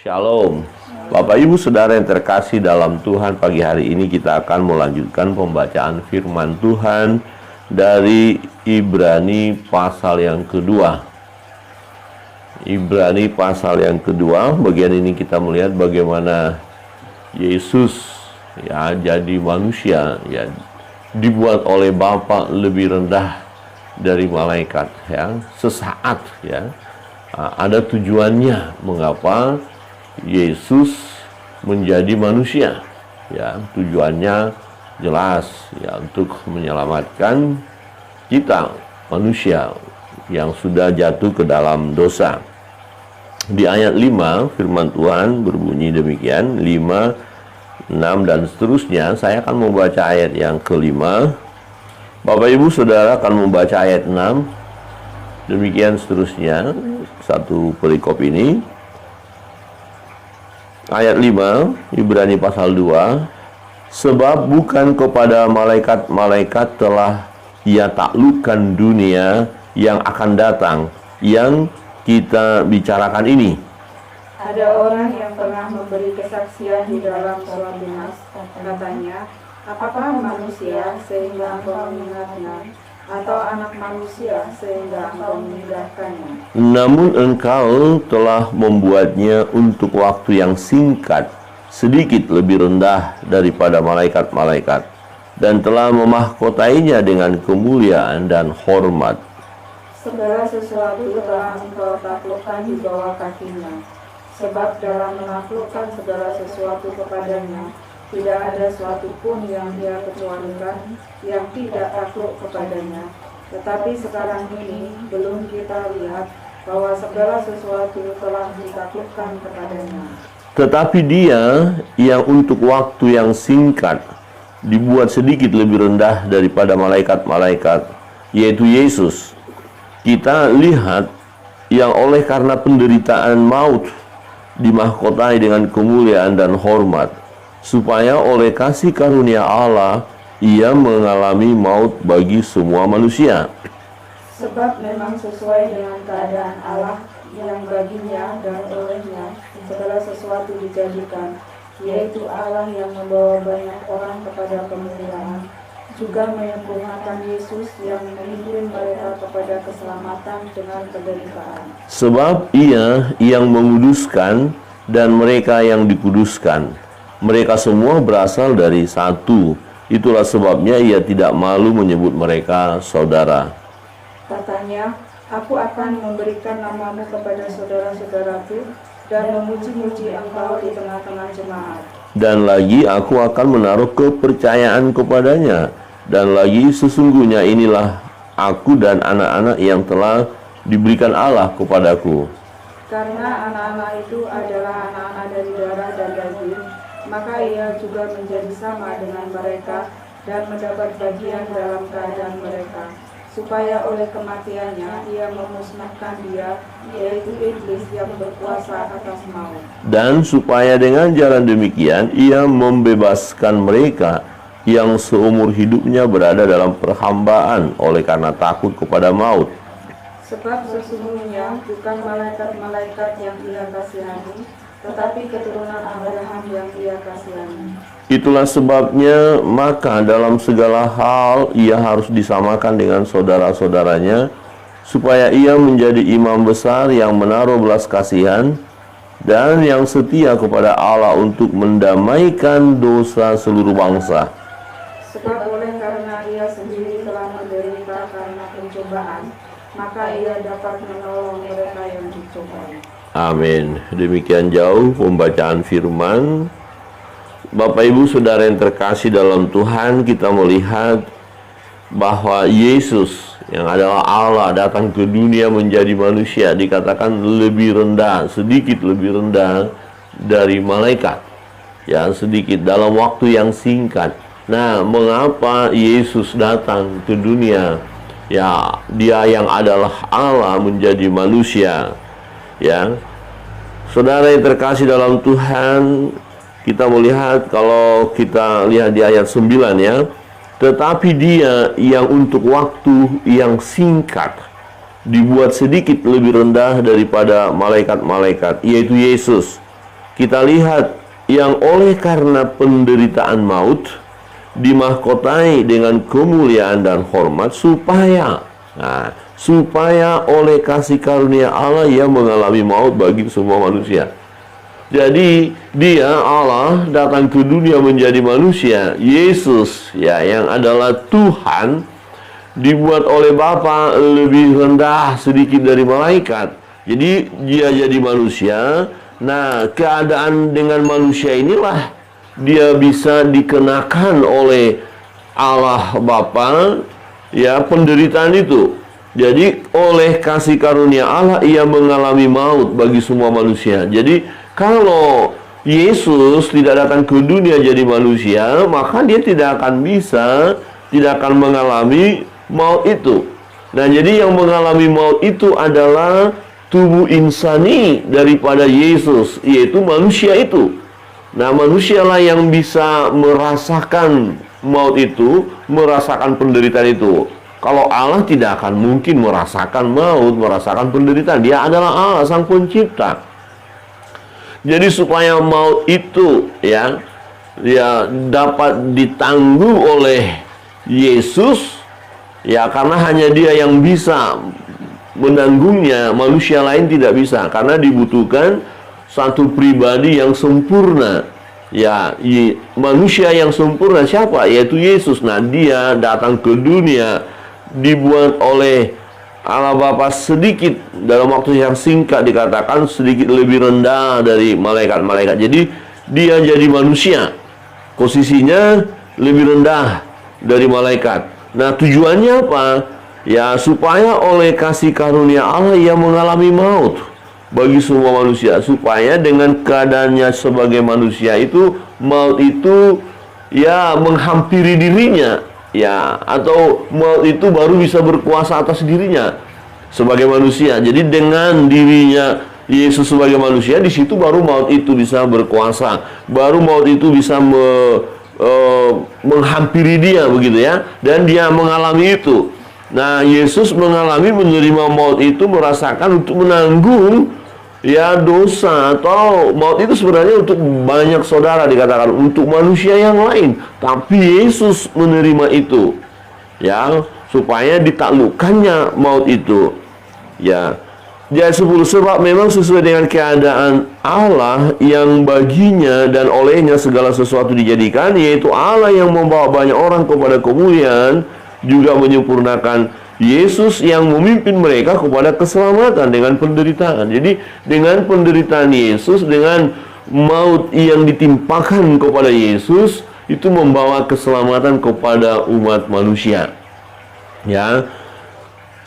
Shalom. Bapak Ibu Saudara yang terkasih dalam Tuhan, pagi hari ini kita akan melanjutkan pembacaan firman Tuhan dari Ibrani pasal yang kedua. Ibrani pasal yang kedua, bagian ini kita melihat bagaimana Yesus ya jadi manusia, ya dibuat oleh Bapa lebih rendah dari malaikat, ya sesaat, ya ada tujuannya mengapa Yesus menjadi manusia, ya tujuannya jelas, ya untuk menyelamatkan kita manusia yang sudah jatuh ke dalam dosa. Di ayat 5 firman Tuhan berbunyi demikian, 5, 6 dan seterusnya. Saya akan membaca ayat yang kelima. Bapak Ibu Saudara akan membaca ayat 6. Demikian seterusnya, satu perikop ini. Ayat 5, Ibrani pasal 2. Sebab bukan kepada malaikat-malaikat telah ia taklukkan dunia yang akan datang, yang kita bicarakan ini. Ada orang yang pernah memberi kesaksian di dalam suatu nas, katanya, apakah manusia sehingga engkau mengingatnya, atau anak manusia sehingga engkau memindahkannya? Namun engkau telah membuatnya untuk waktu yang singkat, sedikit lebih rendah daripada malaikat-malaikat, dan telah memahkotainya dengan kemuliaan dan hormat. Segala sesuatu telah engkau taklukkan di bawah kakinya, sebab dalam menaklukkan segala sesuatu kepadanya, tidak ada suatu pun yang dia kecualikan yang tidak takluk kepadanya. Tetapi sekarang ini belum kita lihat bahwa segala sesuatu telah ditaklukkan kepadanya. Tetapi dia yang untuk waktu yang singkat dibuat sedikit lebih rendah daripada malaikat-malaikat, yaitu Yesus. Kita lihat yang oleh karena penderitaan maut dimahkotai dengan kemuliaan dan hormat, supaya oleh kasih karunia Allah ia mengalami maut bagi semua manusia. Sebab memang sesuai dengan keadaan Allah yang baginya dan olehnya segala sesuatu dijadikan, yaitu Allah yang membawa banyak orang kepada kemuliaan, juga menyempurnakan Yesus yang memimpin mereka kepada keselamatan dengan penderitaan. Sebab ia yang menguduskan dan mereka yang dikuduskan, mereka semua berasal dari satu. Itulah sebabnya ia tidak malu menyebut mereka saudara. Katanya, aku akan memberikan namamu kepada saudara-saudaraku dan memuji-muji engkau di tengah-tengah jemaat. Dan lagi aku akan menaruh kepercayaan kepadanya. Dan lagi sesungguhnya inilah aku dan anak-anak yang telah diberikan Allah kepadaku. Karena anak-anak itu adalah anak-anak dari darah dan daging, maka ia juga menjadi sama dengan mereka dan mendapat bagian dalam keadaan mereka, supaya oleh kematiannya ia memusnahkan dia, yaitu iblis yang berkuasa atas maut. Dan supaya dengan jalan demikian ia membebaskan mereka yang seumur hidupnya berada dalam perhambaan oleh karena takut kepada maut. Sebab sesungguhnya bukan malaikat-malaikat yang ia kasihani, tetapi keturunan Abraham yang ia kasihani. Itulah sebabnya maka dalam segala hal ia harus disamakan dengan saudara-saudaranya, supaya ia menjadi imam besar yang menaruh belas kasihan dan yang setia kepada Allah untuk mendamaikan dosa seluruh bangsa. Sebab oleh karena ia sendiri telah menderita karena pencobaan, maka ia dapat menolong mereka yang dicobai. Amin. Demikian jauh pembacaan firman. Bapak Ibu Saudara yang terkasih dalam Tuhan, kita melihat bahwa Yesus yang adalah Allah datang ke dunia menjadi manusia, dikatakan lebih rendah, sedikit lebih rendah dari malaikat. Ya, sedikit dalam waktu yang singkat. Nah, mengapa Yesus datang ke dunia? Ya, dia yang adalah Allah menjadi manusia. Ya, saudara yang terkasih dalam Tuhan, kita melihat kalau kita lihat di ayat 9 ya, tetapi dia yang untuk waktu yang singkat dibuat sedikit lebih rendah daripada malaikat-malaikat, yaitu Yesus. kita lihat yang oleh karena penderitaan maut dimahkotai dengan kemuliaan dan hormat supaya oleh kasih karunia Allah ia mengalami maut bagi semua manusia. Jadi dia, Allah, datang ke dunia menjadi manusia. Yesus yang adalah Tuhan dibuat oleh Bapa lebih rendah sedikit dari malaikat. Jadi dia jadi manusia. Nah, keadaan dengan manusia inilah dia bisa dikenakan oleh Allah Bapa penderitaan itu. Jadi oleh kasih karunia Allah ia mengalami maut bagi semua manusia. Jadi kalau Yesus tidak datang ke dunia jadi manusia, maka dia tidak akan mengalami maut itu. Nah, jadi yang mengalami maut itu adalah tubuh insani daripada Yesus, yaitu manusia itu. Nah, manusialah yang bisa merasakan maut itu, merasakan penderitaan itu. Kalau Allah tidak akan mungkin merasakan maut, merasakan penderitaan. Dia adalah Allah, Sang Pencipta. Jadi supaya maut itu dapat ditanggung oleh Yesus, karena hanya dia yang bisa menanggungnya, manusia lain tidak bisa, karena dibutuhkan satu pribadi yang sempurna. Manusia yang sempurna siapa? Yaitu Yesus. Nah, dia datang ke dunia dibuat oleh Allah Bapa sedikit, dalam waktu yang singkat dikatakan sedikit lebih rendah dari malaikat-malaikat. Jadi dia jadi manusia, posisinya lebih rendah dari malaikat. Nah, tujuannya apa? Supaya oleh kasih karunia Allah ia mengalami maut bagi semua manusia, supaya dengan keadaannya sebagai manusia itu, maut itu menghampiri dirinya, atau maut itu baru bisa berkuasa atas dirinya sebagai manusia. Jadi dengan dirinya Yesus sebagai manusia, di situ baru maut itu bisa berkuasa, baru maut itu bisa menghampiri dia, begitu dan dia mengalami itu. Nah, Yesus mengalami menerima maut itu, merasakan untuk menanggung dosa, atau maut itu sebenarnya untuk banyak saudara dikatakan, untuk manusia yang lain. Tapi Yesus menerima itu supaya ditaklukkannya maut itu. Jadi 10, sebab memang sesuai dengan keadaan Allah yang baginya dan olehnya segala sesuatu dijadikan, yaitu Allah yang membawa banyak orang kepada kemuliaan, juga menyempurnakan Yesus yang memimpin mereka kepada keselamatan dengan penderitaan. Jadi dengan penderitaan Yesus, dengan maut yang ditimpakan kepada Yesus, itu membawa keselamatan kepada umat manusia.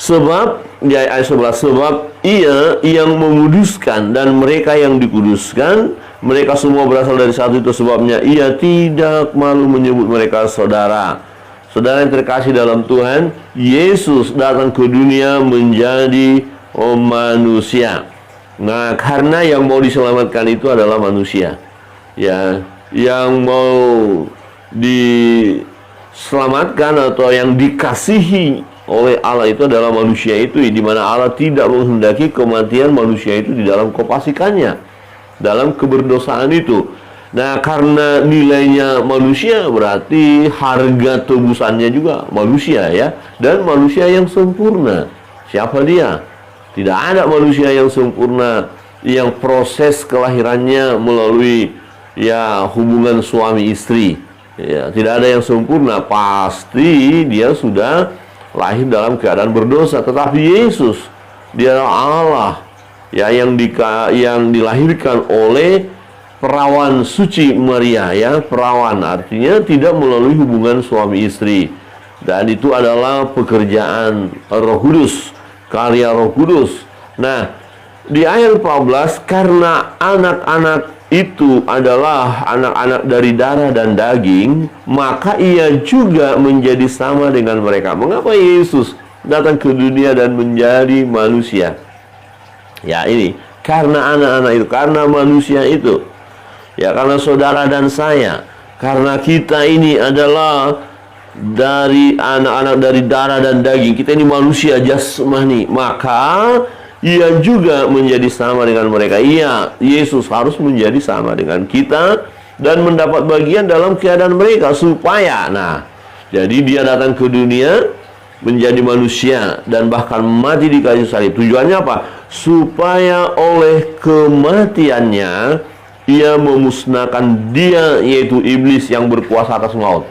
Sebab ayat 11, sebab ia yang menguduskan dan mereka yang dikuduskan, mereka semua berasal dari satu, itu sebabnya ia tidak malu menyebut mereka saudara. Saudara yang terkasih dalam Tuhan, Yesus datang ke dunia menjadi manusia. Nah, karena yang mau diselamatkan itu adalah manusia. Yang mau diselamatkan atau yang dikasihi oleh Allah itu adalah manusia itu, di mana Allah tidak menghendaki kematian manusia itu di dalam kefasikannya, dalam keberdosaan itu. Nah, karena nilainya manusia, berarti harga tebusannya juga manusia, dan manusia yang sempurna. Siapa dia? Tidak ada manusia yang sempurna yang proses kelahirannya melalui hubungan suami istri. Tidak ada yang sempurna, pasti dia sudah lahir dalam keadaan berdosa. Tetapi Yesus, dia adalah Allah yang dilahirkan oleh perawan suci Maria, perawan artinya tidak melalui hubungan suami istri, dan itu adalah pekerjaan Roh Kudus, karya Roh Kudus. Nah, di ayat 14, karena anak-anak itu adalah anak-anak dari darah dan daging, maka ia juga menjadi sama dengan mereka. Mengapa Yesus datang ke dunia dan menjadi manusia? Ini karena anak-anak itu, karena manusia itu. Karena saudara dan saya, karena kita ini adalah dari anak-anak dari darah dan daging, kita ini manusia jasmani, maka ia juga menjadi sama dengan mereka. Iya, Yesus harus menjadi sama dengan kita dan mendapat bagian dalam keadaan mereka supaya, jadi dia datang ke dunia menjadi manusia dan bahkan mati di kayu salib. Tujuannya apa? Supaya oleh kematiannya ia memusnahkan dia, yaitu iblis yang berkuasa atas maut.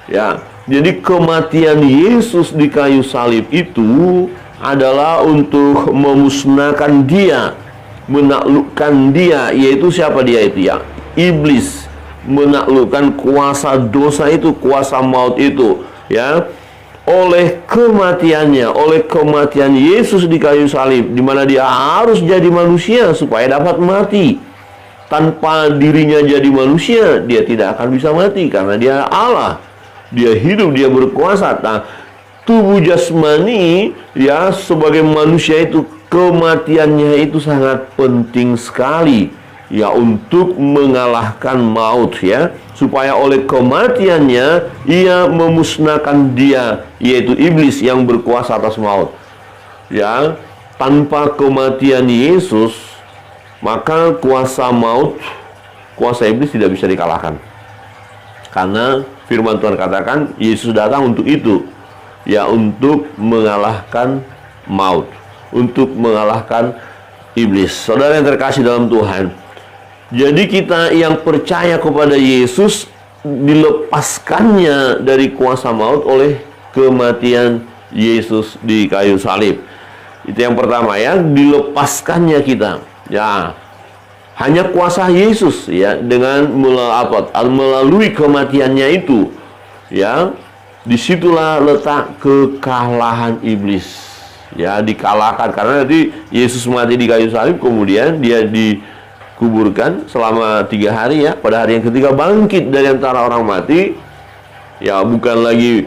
Ya, jadi kematian Yesus di kayu salib itu adalah untuk memusnahkan dia, menaklukkan dia, yaitu siapa dia itu ya? Iblis, menaklukkan kuasa dosa itu, kuasa maut itu, ya. Oleh kematiannya, oleh kematian Yesus di kayu salib, di mana dia harus jadi manusia supaya dapat mati. Tanpa dirinya jadi manusia, dia tidak akan bisa mati karena dia Allah. Dia hidup, dia berkuasa. Tubuh jasmani ya sebagai manusia itu kematiannya itu sangat penting sekali ya untuk mengalahkan maut ya, supaya oleh kematiannya ia memusnahkan dia, yaitu iblis yang berkuasa atas maut. Ya, tanpa kematian Yesus maka kuasa maut, kuasa iblis tidak bisa dikalahkan. Karena firman Tuhan katakan Yesus datang untuk itu. Ya, untuk mengalahkan maut, untuk mengalahkan iblis. Saudara yang terkasih dalam Tuhan, jadi kita yang percaya kepada Yesus dilepaskannya dari kuasa maut oleh kematian Yesus di kayu salib. Itu yang pertama ya, dilepaskannya kita. Ya, hanya kuasa Yesus ya, dengan melalui kematiannya itu ya. Disitulah letak kekalahan iblis ya, dikalahkan karena nanti Yesus mati di kayu salib, kemudian dia dikuburkan selama 3 hari ya, pada hari yang ketiga bangkit dari antara orang mati ya, bukan lagi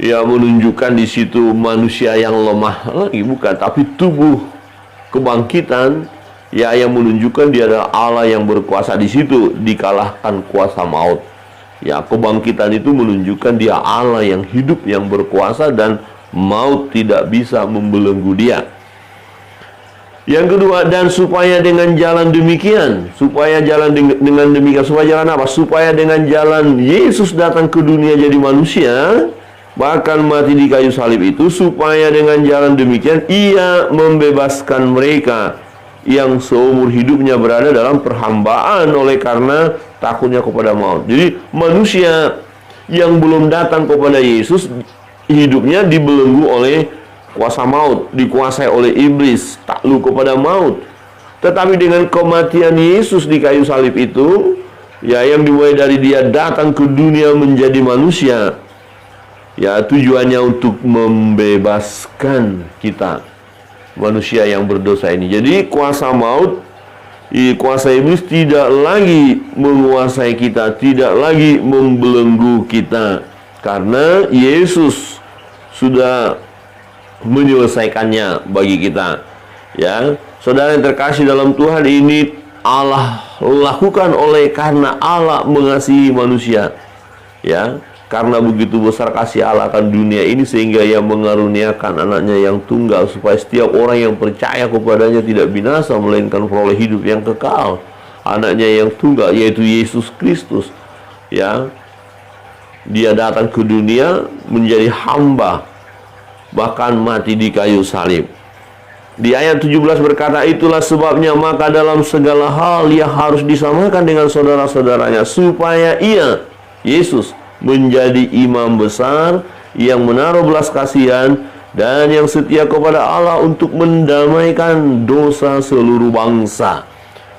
ya menunjukkan di situ manusia yang lemah lagi, bukan, tapi tubuh kebangkitan ya yang menunjukkan dia adalah Allah yang berkuasa. Di situ dikalahkan kuasa maut. Ya, kebangkitan itu menunjukkan dia Allah yang hidup, yang berkuasa, dan maut tidak bisa membelenggu dia. Yang kedua, dan supaya dengan jalan demikian, supaya jalan apa? Supaya dengan jalan Yesus datang ke dunia jadi manusia, bahkan mati di kayu salib itu, supaya dengan jalan demikian ia membebaskan mereka yang seumur hidupnya berada dalam perhambaan oleh karena takutnya kepada maut. Jadi manusia yang belum datang kepada Yesus, hidupnya dibelenggu oleh kuasa maut, dikuasai oleh iblis, takluk kepada maut. Tetapi dengan kematian Yesus di kayu salib itu ya, yang dimulai dari dia datang ke dunia menjadi manusia ya, tujuannya untuk membebaskan kita, manusia yang berdosa ini. Jadi kuasa maut, kuasa iblis tidak lagi menguasai kita, tidak lagi membelenggu kita, karena Yesus sudah menyelesaikannya bagi kita. Ya, saudara yang terkasih dalam Tuhan, ini Allah lakukan oleh karena Allah mengasihi manusia. Ya, karena begitu besar kasih Allah akan dunia ini sehingga ia mengaruniakan anaknya yang tunggal, supaya setiap orang yang percaya kepadanya tidak binasa melainkan peroleh hidup yang kekal. Anaknya yang tunggal yaitu Yesus Kristus. Ya, dia datang ke dunia menjadi hamba, bahkan mati di kayu salib. Di ayat 17 berkata, itulah sebabnya maka dalam segala hal ia harus disamakan dengan saudara-saudaranya, supaya ia, Yesus, menjadi imam besar yang menaruh belas kasihan dan yang setia kepada Allah untuk mendamaikan dosa seluruh bangsa.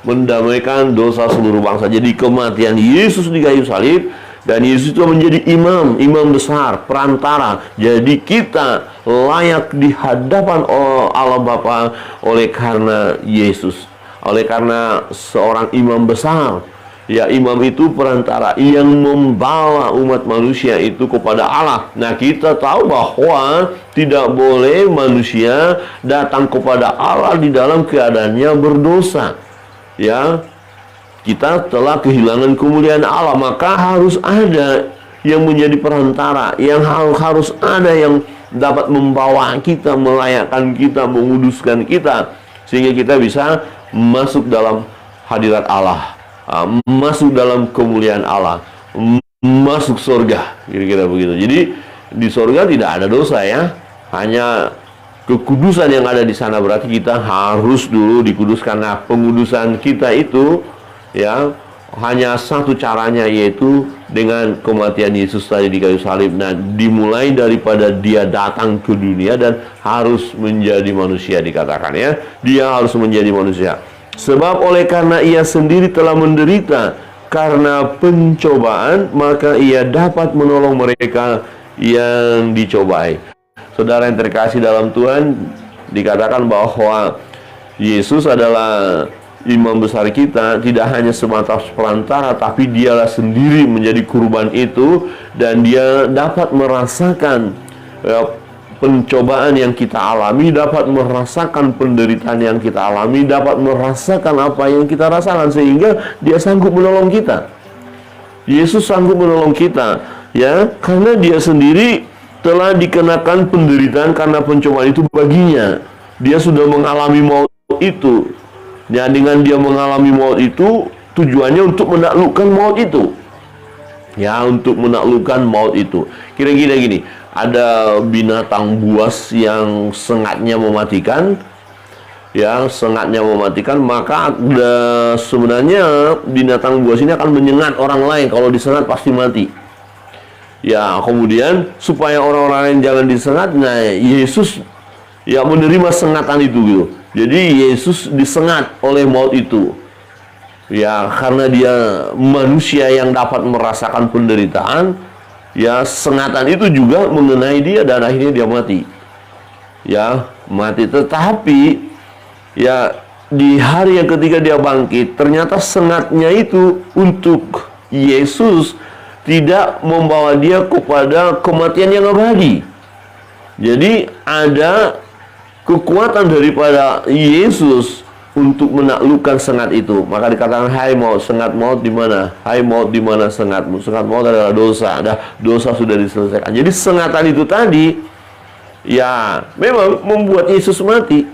Mendamaikan dosa seluruh bangsa. Jadi kematian Yesus di kayu salib, dan Yesus itu menjadi imam besar, perantara. Jadi kita layak di hadapan Allah Bapa oleh karena Yesus, oleh karena seorang imam besar. Ya, imam itu perantara yang membawa umat manusia itu kepada Allah. Nah, kita tahu bahwa tidak boleh manusia datang kepada Allah di dalam keadaannya berdosa. Ya, kita telah kehilangan kemuliaan Allah, maka harus ada yang menjadi perantara, yang harus ada yang dapat membawa kita, melayakkan kita, menguduskan kita, sehingga kita bisa masuk dalam hadirat Allah, masuk dalam kemuliaan Allah, masuk surga, kira-kira begitu. Jadi di surga tidak ada dosa ya, hanya kekudusan yang ada di sana. Berarti kita harus dulu dikuduskan. Nah, pengudusan kita itu ya hanya satu caranya, yaitu dengan kematian Yesus tadi di kayu salib. Nah, dimulai daripada dia datang ke dunia dan harus menjadi manusia, dikatakan ya, dia harus menjadi manusia. Sebab oleh karena ia sendiri telah menderita karena pencobaan, maka ia dapat menolong mereka yang dicobai. Saudara yang terkasih dalam Tuhan, dikatakan bahwa Yesus adalah imam besar kita, tidak hanya semata perantara, tapi dialah sendiri menjadi kurban itu, dan dia dapat merasakan pencobaan yang kita alami, dapat merasakan penderitaan yang kita alami, dapat merasakan apa yang kita rasakan, sehingga dia sanggup menolong kita. Yesus sanggup menolong kita, ya, karena dia sendiri telah dikenakan penderitaan karena pencobaan itu baginya. Dia sudah mengalami maut itu. Ya, dengan dia mengalami maut itu, tujuannya untuk menaklukkan maut itu. Ya, untuk menaklukkan maut itu. Kira-kira gini, ada binatang buas yang sengatnya mematikan. Ya, sengatnya mematikan, maka sebenarnya binatang buas ini akan menyengat orang lain. Kalau disengat pasti mati. Ya, kemudian supaya orang-orang lain jangan disengat, nah Yesus ya menerima sengatan itu gitu. Jadi Yesus disengat oleh maut itu. Ya, karena dia manusia yang dapat merasakan penderitaan, ya sengatan itu juga mengenai dia dan akhirnya dia mati. Ya, mati. Tetapi ya di hari yang ketiga dia bangkit, ternyata sengatnya itu untuk Yesus tidak membawa dia kepada kematian yang abadi. Jadi ada kekuatan daripada Yesus untuk menaklukkan sengat itu. Maka dikatakan, hai maut, sengat maut di mana? Hai maut, di mana sengatmu? Sengat maut adalah dosa. Dosa sudah diselesaikan. Jadi sengatan itu tadi ya memang membuat Yesus mati.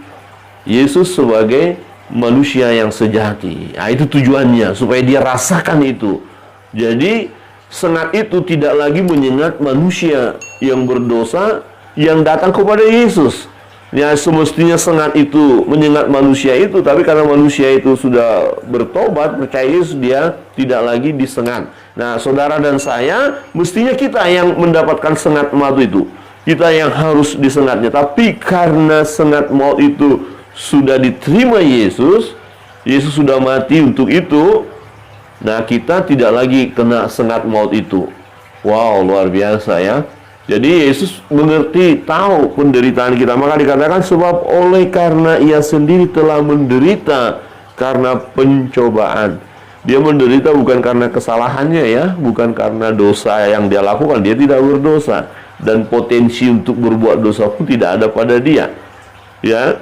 Yesus sebagai manusia yang sejati. Nah, itu tujuannya, supaya dia rasakan itu. Jadi sengat itu tidak lagi menyengat manusia yang berdosa yang datang kepada Yesus. Ya, semestinya sengat itu menyengat manusia itu, tapi karena manusia itu sudah bertobat, percaya Yesus, dia tidak lagi disengat. Nah, saudara dan saya, mestinya kita yang mendapatkan sengat maut itu. Kita yang harus disengatnya. Tapi karena sengat maut itu sudah diterima Yesus, Yesus sudah mati untuk itu. Nah, kita tidak lagi kena sengat maut itu. Wow, luar biasa ya. Jadi Yesus mengerti, tahu penderitaan kita. Maka dikatakan, sebab oleh karena ia sendiri telah menderita karena pencobaan. Dia menderita bukan karena kesalahannya ya, bukan karena dosa yang dia lakukan. Dia tidak berdosa, dan potensi untuk berbuat dosa pun tidak ada pada dia. Ya.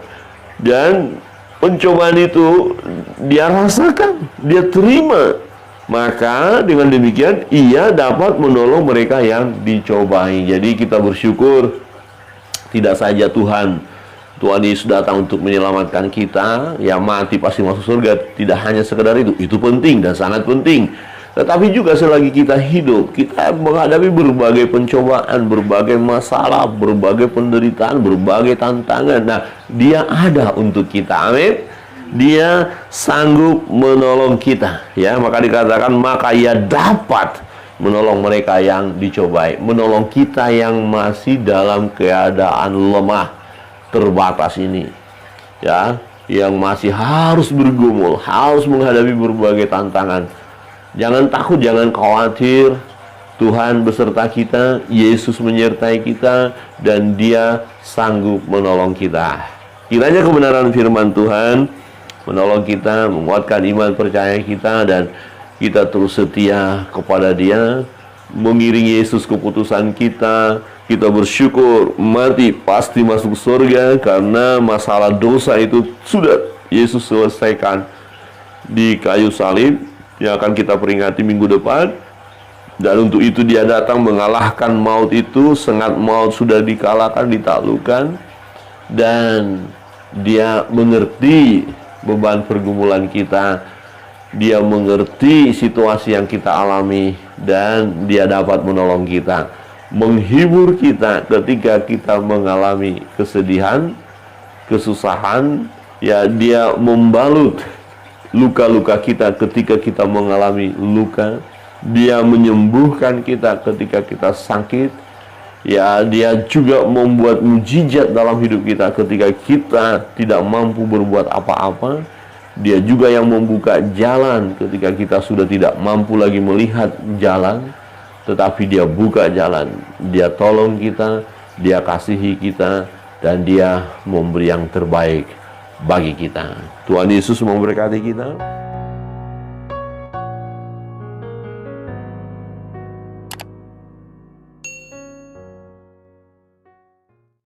Dan pencobaan itu dia rasakan, dia terima. Maka dengan demikian ia dapat menolong mereka yang dicobai. Jadi kita bersyukur, tidak saja Tuhan Yesus datang untuk menyelamatkan kita, yang mati pasti masuk surga. Tidak hanya sekedar itu penting dan sangat penting. Tetapi juga selagi kita hidup, kita menghadapi berbagai pencobaan, berbagai masalah, berbagai penderitaan, berbagai tantangan. Nah, dia ada untuk kita. Amin. Dia sanggup menolong kita, ya. Maka dikatakan, maka ia dapat menolong mereka yang dicobai, menolong kita yang masih dalam keadaan lemah, terbatas ini, ya, yang masih harus bergumul, harus menghadapi berbagai tantangan. Jangan takut, jangan khawatir. Tuhan beserta kita, Yesus menyertai kita, dan dia sanggup menolong kita. Kiranya kebenaran firman Tuhan menolong kita, menguatkan iman percaya kita, dan kita terus setia kepada dia, mengiringi Yesus keputusan kita. Kita bersyukur, mati pasti masuk surga, karena masalah dosa itu sudah Yesus selesaikan di kayu salib, yang akan kita peringati minggu depan. Dan untuk itu dia datang mengalahkan maut itu, sengat maut sudah dikalahkan, ditaklukkan. Dan dia mengerti beban pergumulan kita, dia mengerti situasi yang kita alami, dan dia dapat menolong kita, menghibur kita ketika kita mengalami kesedihan, kesusahan. Ya, dia membalut luka-luka kita ketika kita mengalami luka. Dia menyembuhkan kita ketika kita sakit. Ya, dia juga membuat mujizat dalam hidup kita ketika kita tidak mampu berbuat apa-apa. Dia juga yang membuka jalan ketika kita sudah tidak mampu lagi melihat jalan, tetapi dia buka jalan. Dia tolong kita, dia kasihi kita, dan dia memberi yang terbaik bagi kita. Tuhan Yesus memberkati kita.